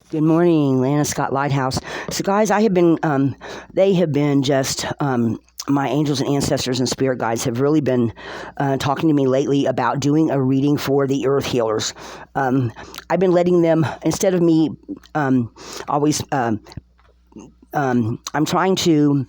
Good morning, Lana Scott Lighthouse. So, guys, I have been, they have been just, my angels and ancestors and spirit guides have really been talking to me lately about doing a reading for the earth healers. I've been letting them, instead of me always, I'm trying to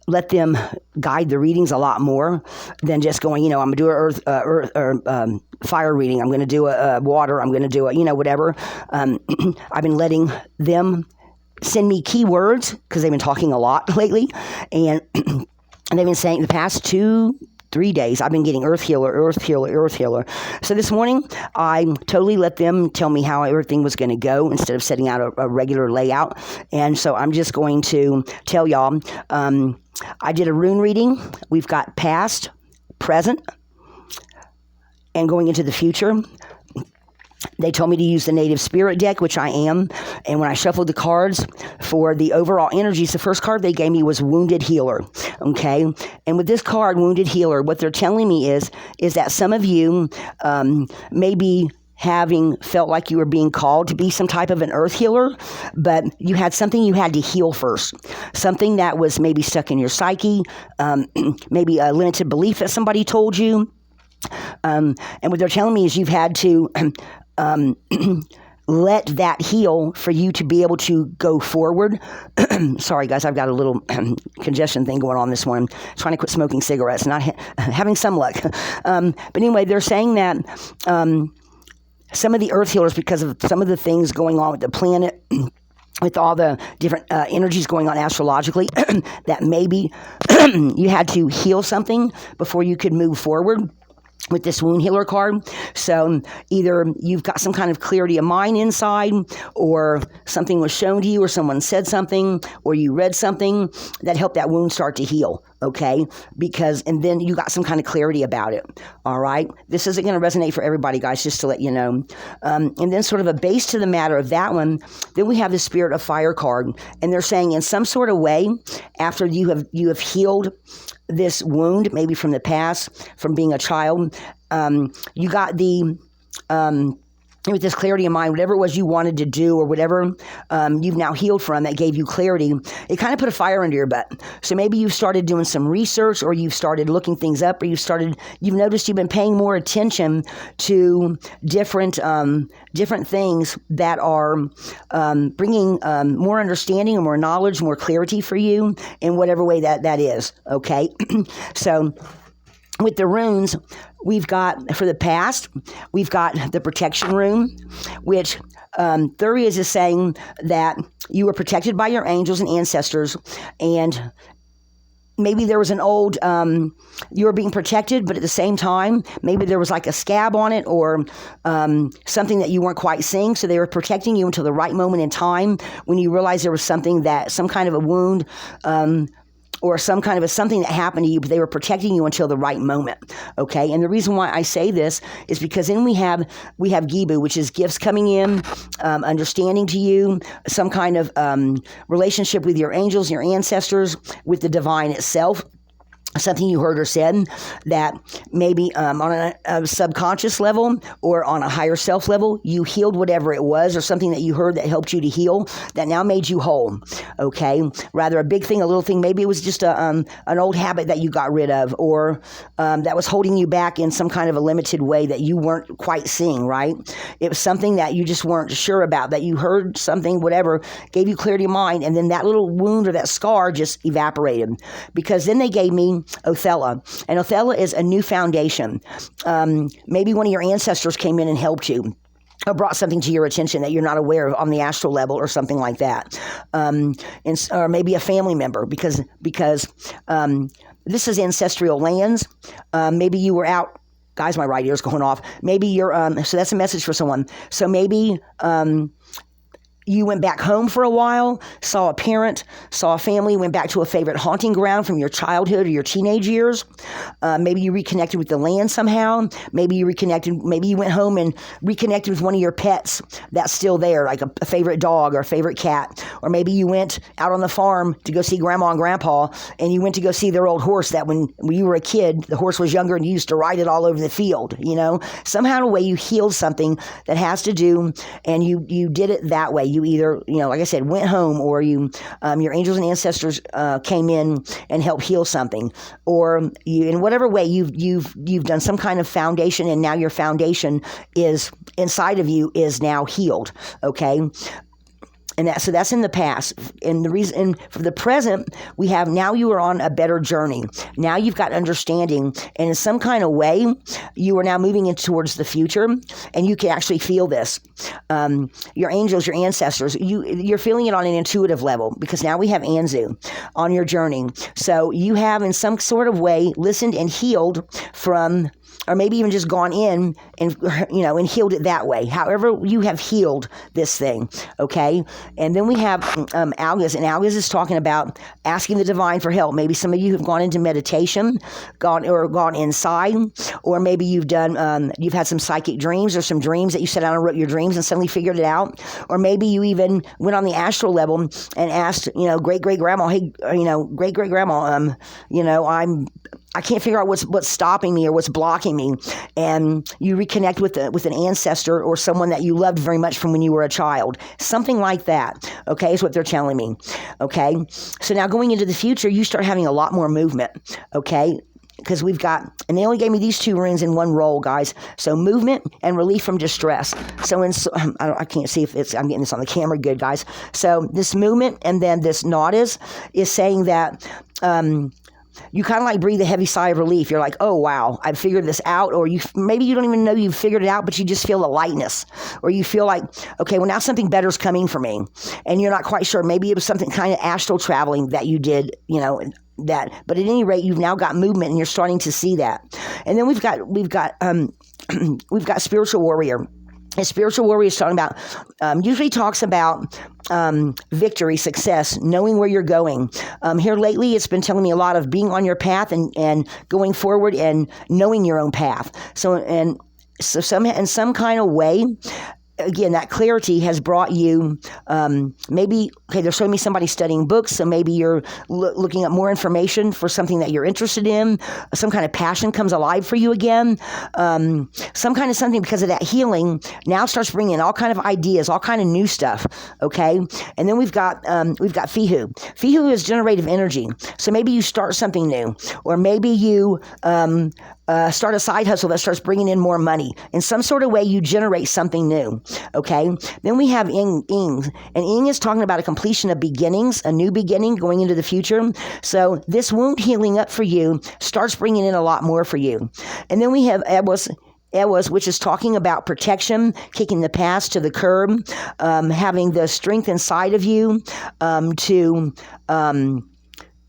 let them guide the readings a lot more than just going, I'm going to do a fire reading. I'm going to do a water. I'm going to do a, whatever. I've been letting them send me keywords because they've been talking a lot lately. And they've been saying the past 2-3 days, I've been getting earth healer, earth healer, earth healer. So this morning, I totally let them tell me how everything was going to go instead of setting out a regular layout. And so I'm just going to tell y'all, I did a rune reading. We've got past, present, and going into the future. They told me to use the Native Spirit deck, which I am. And when I shuffled the cards for the overall energies, the first card they gave me was Wounded Healer. Okay? And with this card, Wounded Healer, what they're telling me is that some of you maybe having felt like you were being called to be some type of an earth healer, but you had something you had to heal first. Something that was maybe stuck in your psyche, maybe a limited belief that somebody told you. And what they're telling me is you've had to let that heal for you to be able to go forward. Sorry, guys, I've got a little congestion thing going on this morning. Trying to quit smoking cigarettes, not having some luck. But anyway, they're saying that some of the earth healers, because of some of the things going on with the planet, with all the different energies going on astrologically, that maybe you had to heal something before you could move forward with this wound healer card. So either you've got some kind of clarity of mind inside, or something was shown to you, or someone said something, or you read something that helped that wound start to heal. Okay, and then you got some kind of clarity about it. All right, this isn't going to resonate for everybody, guys, just to let you know. And then sort of a base to the matter of that one, then we have the Spirit of Fire card, and they're saying in some sort of way, after you have healed this wound, maybe from the past, from being a child, you got with this clarity of mind, whatever it was you wanted to do, or whatever you've now healed from that gave you clarity, it kind of put a fire under your butt. So maybe you've started doing some research, or you've started looking things up, or you've noticed you've been paying more attention to different things that are bringing more understanding, or more knowledge, more clarity for you in whatever way that is. Okay, so with the runes, we've got, for the past, we've got the protection rune, which Thurius is saying that you were protected by your angels and ancestors, and maybe there was an old, you were being protected, but at the same time, maybe there was like a scab on it, or something that you weren't quite seeing, so they were protecting you until the right moment in time when you realized there was something some kind of a wound, or some kind of something that happened to you, but they were protecting you until the right moment. Okay, and the reason why I say this is because then we have Gibu, which is gifts coming in, understanding to you, some kind of relationship with your angels, your ancestors, with the divine itself. Something you heard or said that maybe on a subconscious level, or on a higher self level, you healed whatever it was, or something that you heard that helped you to heal, that now made you whole. Okay, rather a big thing, a little thing. Maybe it was just an old habit that you got rid of, or that was holding you back in some kind of a limited way that you weren't quite seeing. Right? It was something that you just weren't sure about, that you heard something, whatever, gave you clarity of mind, and then that little wound or that scar just evaporated. Because then they gave me Othello. And Othello is a new foundation. Maybe one of your ancestors came in and helped you, or brought something to your attention that you're not aware of on the astral level, or something like that. Or maybe a family member, because this is ancestral lands. Maybe you were out. Guys, my right ear's going off. Maybe you're, so that's a message for someone. So maybe you went back home for a while, saw a parent, saw a family, went back to a favorite haunting ground from your childhood or your teenage years. Maybe you reconnected with the land somehow. Maybe you went home and reconnected with one of your pets that's still there, like a favorite dog or a favorite cat, Or maybe you went out on the farm to go see grandma and grandpa, and you went to go see their old horse that when you were a kid, the horse was younger and you used to ride it all over the field, Somehow in a way you healed something that has to do, and you did it that way. You either, like I said, went home, or your angels and ancestors came in and helped heal something, or you, in whatever way you've done some kind of foundation, and now your foundation is inside of you is now healed. Okay. And so that's in the past. And the reason, for the present, we have now you are on a better journey. Now you've got understanding, and in some kind of way, you are now moving in towards the future, and you can actually feel this. Your angels, your ancestors, you're feeling it on an intuitive level, because now we have Anzu on your journey. So you have, in some sort of way, listened and healed from, or maybe even just gone in and, and healed it that way. However you have healed this thing, okay? And then we have Algis, and Algis is talking about asking the divine for help. Maybe some of you have gone into meditation, gone inside, or maybe you've had some psychic dreams, or some dreams that you sat down and wrote your dreams and suddenly figured it out. Or maybe you even went on the astral level and asked, great-great-grandma, hey, great-great-grandma, I can't figure out what's stopping me or what's blocking me, and you reconnect with an ancestor or someone that you loved very much from when you were a child. Something like that, okay, is what they're telling me, okay? So now going into the future, you start having a lot more movement, okay? Because we've got, and they only gave me these 2 runes in one roll, guys. So movement and relief from distress. So I can't see if I'm getting this on the camera good, guys. So this movement and then this Nodis is saying that, you kind of like breathe a heavy sigh of relief. You're like, oh, wow, I've figured this out. Or maybe you don't even know you've figured it out, but you just feel a lightness. Or you feel like, okay, well, now something better's coming for me. And you're not quite sure. Maybe it was something kind of astral traveling that you did, that. But at any rate, you've now got movement, and you're starting to see that. And then we've got spiritual warrior. A spiritual warrior is talking about, usually talks about victory, success, knowing where you're going. Here lately, it's been telling me a lot of being on your path and going forward and knowing your own path. So in some kind of way, again, that clarity has brought you, they're showing me somebody studying books, so maybe you're looking up more information for something that you're interested in. Some kind of passion comes alive for you again. Some kind of something, because of that healing, now starts bringing in all kind of ideas, all kind of new stuff, okay? And then we've got Fihu. Fihu is generative energy. So maybe you start something new, or maybe you start a side hustle that starts bringing in more money. In some sort of way, you generate something new, okay? Then we have Ing, and Ing is talking about a completion of beginnings, a new beginning going into the future. So this wound healing up for you starts bringing in a lot more for you. And then we have Ewas, which is talking about protection, kicking the past to the curb, having the strength inside of you to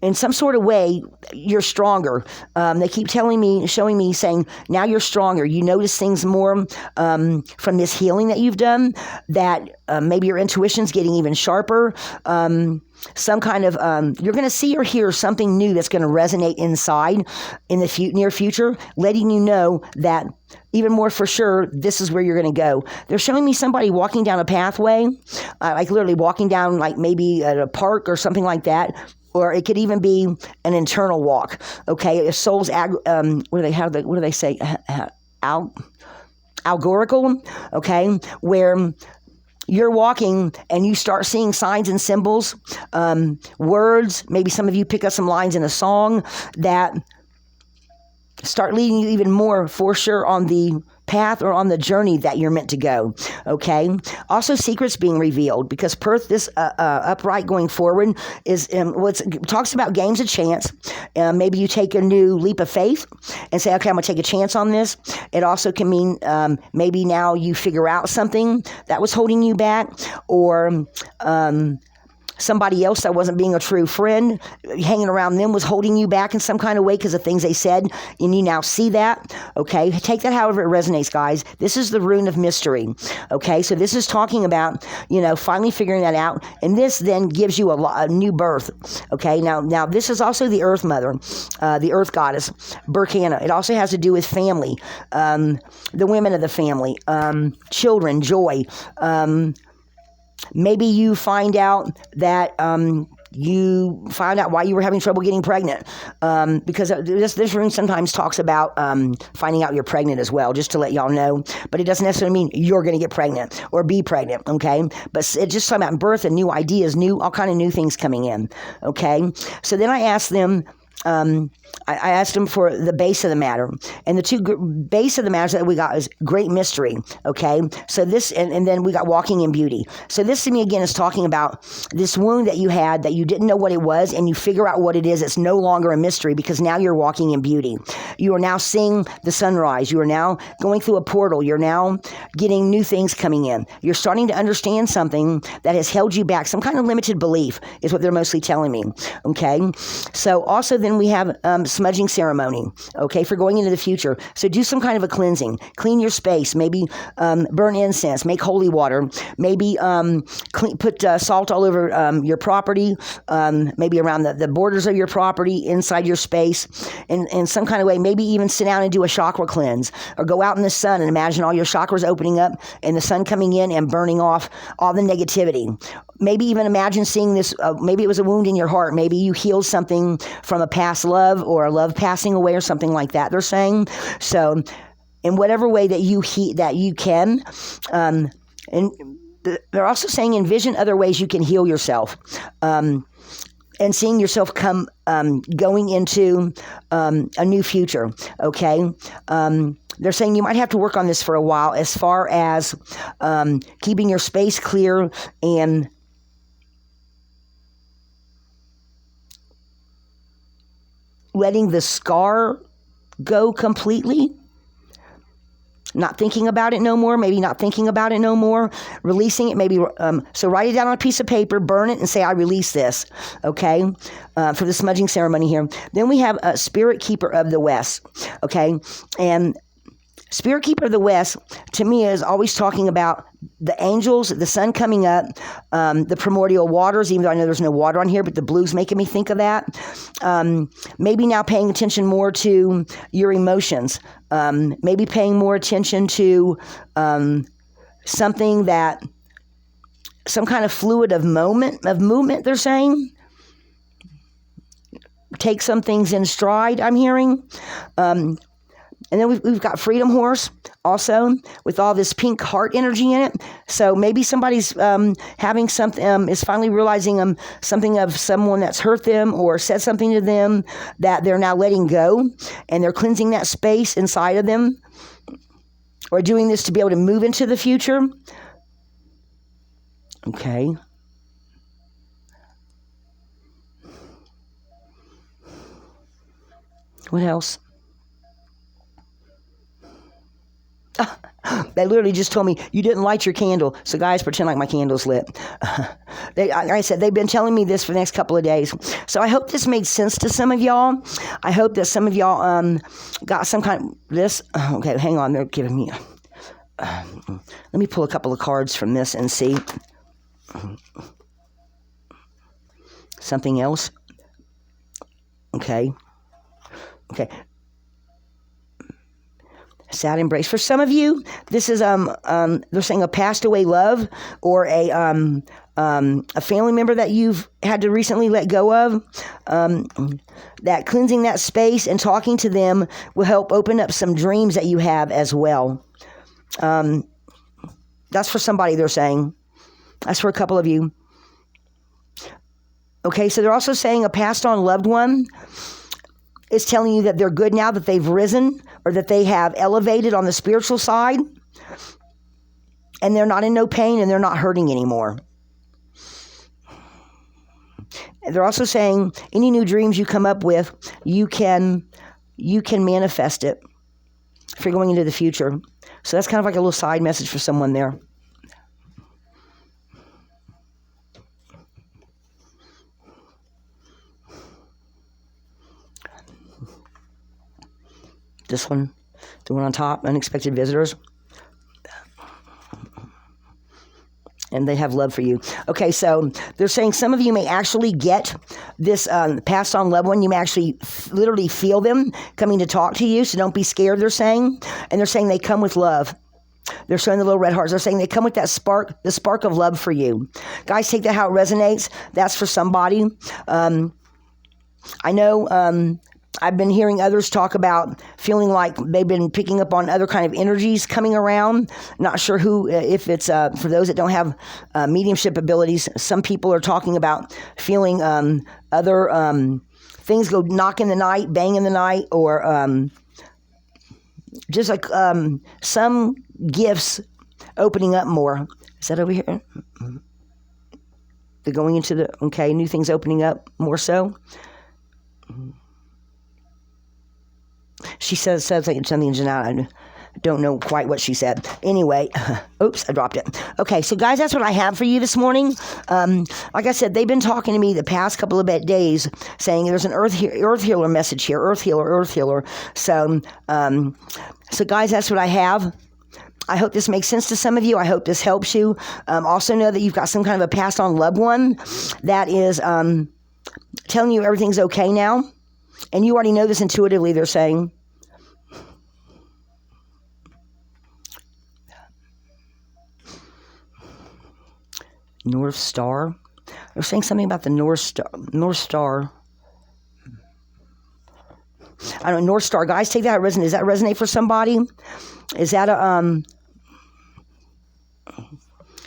in some sort of way, you're stronger. They keep showing me, saying, now you're stronger. You notice things more from this healing that you've done, that maybe your intuition's getting even sharper. Some kind of, you're going to see or hear something new that's going to resonate inside in the near future, letting you know that even more for sure, this is where you're going to go. They're showing me somebody walking down a pathway, like literally walking down, like maybe at a park or something like that. Or it could even be an internal walk. Okay, a soul's what do they say? Allegorical. Okay, where you're walking and you start seeing signs and symbols, words. Maybe some of you pick up some lines in a song that start leading you even more for sure on the path or on the journey that you're meant to go, okay? Also, secrets being revealed, because Perth, this upright going forward, is it talks about games of chance. Maybe you take a new leap of faith and say, okay, I'm going to take a chance on this. It also can mean maybe now you figure out something that was holding you back, or somebody else that wasn't being a true friend, hanging around them was holding you back in some kind of way because of things they said, and you now see that, okay? Take that however it resonates, guys. This is the rune of mystery, okay? So this is talking about, finally figuring that out, and this then gives you a new birth, okay? Now this is also the Earth Mother, the Earth Goddess, Burkana. It also has to do with family, the women of the family, children, joy, Maybe you find out that you find out why you were having trouble getting pregnant, because this room sometimes talks about finding out you're pregnant as well, just to let y'all know. But it doesn't necessarily mean you're going to get pregnant or be pregnant, okay? But it's just talking about birth and new ideas, all kind of new things coming in, okay? So then I asked them, I asked them for the base of the matter, and the two base of the matters that we got is great mystery. Okay, so this, and then we got walking in beauty. So this to me again is talking about this wound that you had that you didn't know what it was, and you figure out what it is. It's no longer a mystery because now you're walking in beauty. You are now seeing the sunrise. You are now going through a portal. You're now getting new things coming in. You're starting to understand something that has held you back. Some kind of limited belief is what they're mostly telling me. Okay, so also then we have smudging ceremony, okay, for going into the future. So do some kind of a cleansing. Clean your space. Maybe burn incense. Make holy water. Maybe put salt all over your property, maybe around the borders of your property, inside your space, in some kind of way. Maybe even sit down and do a chakra cleanse, or go out in the sun and imagine all your chakras opening up and the sun coming in and burning off all the negativity. Maybe even imagine seeing this, maybe it was a wound in your heart. Maybe you healed something from a past love or a love passing away or something like that, they're saying. So in whatever way that you can, and they're also saying envision other ways you can heal yourself, and seeing yourself going into a new future, okay? They're saying you might have to work on this for a while as far as keeping your space clear and letting the scar go completely. Not thinking about it no more, maybe not thinking about it no more, releasing it, maybe, so write it down on a piece of paper, burn it, and say, I release this, okay, for the smudging ceremony here. Then we have a Spirit Keeper of the West, okay, and Spirit Keeper of the West, to me, is always talking about the angels, the sun coming up, the primordial waters, even though I know there's no water on here, but the blue's making me think of that. Maybe now paying attention more to your emotions. Maybe paying more attention to something that, some kind of fluid of movement, they're saying. Take some things in stride, I'm hearing. And then we've got Freedom Horse also with all this pink heart energy in it. So maybe somebody's having something, is finally realizing something of someone that's hurt them or said something to them that they're now letting go, and they're cleansing that space inside of them, or doing this to be able to move into the future. Okay. What else? They literally just told me, you didn't light your candle. So guys, pretend like my candle's lit. Like I said, they've been telling me this for the next couple of days. So I hope this made sense to some of y'all. I hope that some of y'all got some kind of this. Okay, hang on. They're giving me... let me pull a couple of cards from this and see. Something else. Okay. Okay. Sad embrace. For some of you, this is they're saying a passed away love, or a family member that you've had to recently let go of. That cleansing that space and talking to them will help open up some dreams that you have as well. That's for somebody, they're saying. That's for a couple of you. Okay, so they're also saying a passed on loved one is telling you that they're good now, that they've risen, or that they have elevated on the spiritual side, and they're not in no pain and they're not hurting anymore. They're also saying any new dreams you come up with, you can manifest it if you're going into the future. So that's kind of like a little side message for someone there. This one, the one on top, unexpected visitors. And they have love for you. Okay, so they're saying some of you may actually get this passed on loved one. You may actually literally feel them coming to talk to you, so don't be scared, they're saying. And they're saying they come with love. They're showing the little red hearts. They're saying they come with that spark, the spark of love for you. Guys, take that how it resonates. That's for somebody. I know I've been hearing others talk about feeling like they've been picking up on other kind of energies coming around. Not sure who, if it's for those that don't have mediumship abilities. Some people are talking about feeling other things go knock in the night, bang in the night, or just like some gifts opening up more. Is that over here? They're going into the, new things opening up more so. She says like something, Janelle. I don't know quite what she said. Anyway, oops, I dropped it. Okay, so guys, that's what I have for you this morning. Like I said, they've been talking to me the past couple of days, saying there's an earth healer message here, earth healer. So guys, that's what I have. I hope this makes sense to some of you. I hope this helps you. Also know that you've got some kind of a passed on loved one that is telling you everything's okay now. And you already know this intuitively, they're saying. North Star. They're saying something about the North Star. I don't know, North Star. Guys, take that resonate. Does that resonate for somebody? Is that a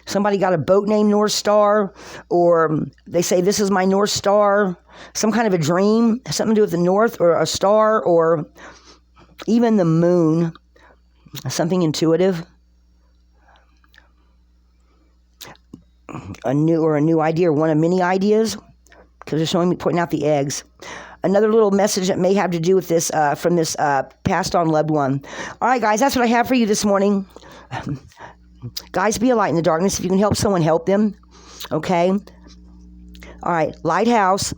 somebody got a boat named North Star, or they say this is my North Star, some kind of a dream, something to do with the North, or a star, or even the moon, something intuitive, a new idea, or one of many ideas, because they're showing me pointing out the eggs. Another little message that may have to do with this, from this passed on loved one. All right, guys, that's what I have for you this morning. Guys, be a light in the darkness. If you can help someone, help them. Okay? All right, Lighthouse.